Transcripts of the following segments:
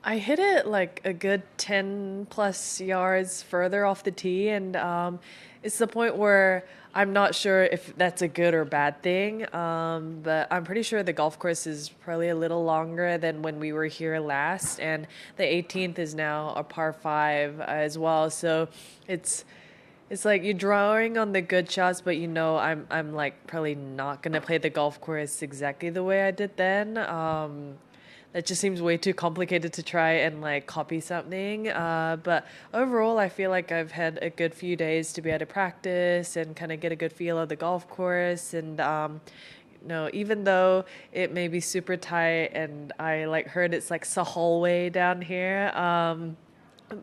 I hit it like a good 10 plus yards further off the tee, and it's the point where I'm not sure if that's a good or bad thing. But I'm pretty sure the golf course is probably a little longer than when we were here last, and the 18th is now a par five as well. So it's it's like you're drawing on the good shots, but I'm like probably not gonna play the golf course exactly the way I did then. That just seems way too complicated to try and like copy something. But overall, I feel like I've had a good few days to be able to practice and kind of get a good feel of the golf course. And even though it may be super tight, and I like heard it's like Sahalee down here.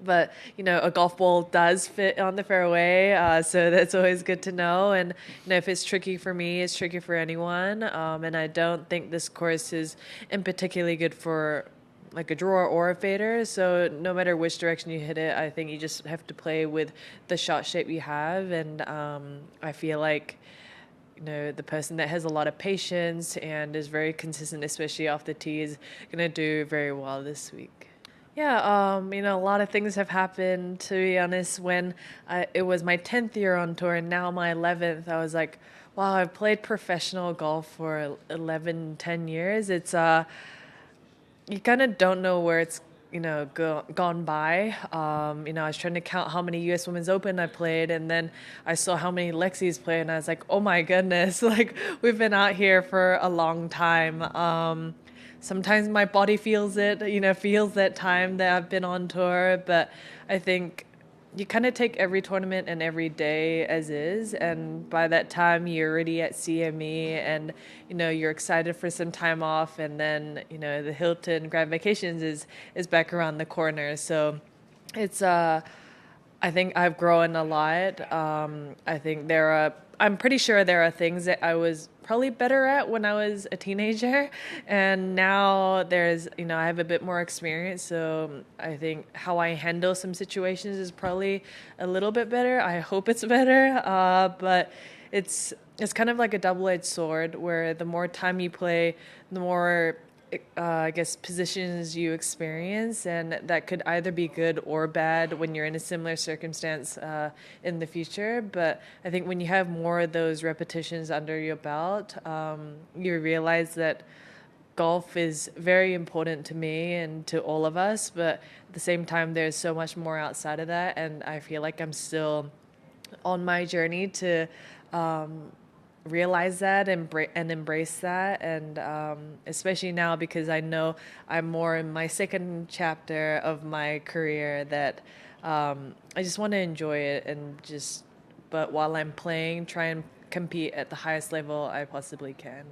But a golf ball does fit on the fairway, so that's always good to know. And if it's tricky for me, it's tricky for anyone. And I don't think this course is in particularly good for like a drawer or a fader. So no matter which direction you hit it, I think you just have to play with the shot shape you have. And I feel like the person that has a lot of patience and is very consistent, especially off the tee, is going to do very well this week. Yeah, a lot of things have happened, to be honest. When it was my 10th year on tour and now my 11th, I was like, wow, I've played professional golf for 11, 10 years. You kind of don't know where it's, gone by. I was trying to count how many U.S. Women's Open I played, and then I saw how many Lexi's played, and I was like, oh my goodness, like we've been out here for a long time. Sometimes my body feels it, feels that time that I've been on tour, but I think you kind of take every tournament and every day as is, and by that time you're already at CME, and you're excited for some time off, and then the Hilton Grand Vacations is back around the corner. So it's I think I've grown a lot. I think I'm pretty sure there are things that I was probably better at when I was a teenager. And now I have a bit more experience. So I think how I handle some situations is probably a little bit better. I hope it's better. But it's kind of like a double-edged sword where the more time you play, the more I guess positions you experience, and that could either be good or bad when you're in a similar circumstance in the future. But I think when you have more of those repetitions under your belt, you realize that golf is very important to me and to all of us. But at the same time, there's so much more outside of that, and I feel like I'm still on my journey to um, realize that and embrace that, and especially now because I know I'm more in my second chapter of my career, that I just want to enjoy it and just, but while I'm playing, try and compete at the highest level I possibly can.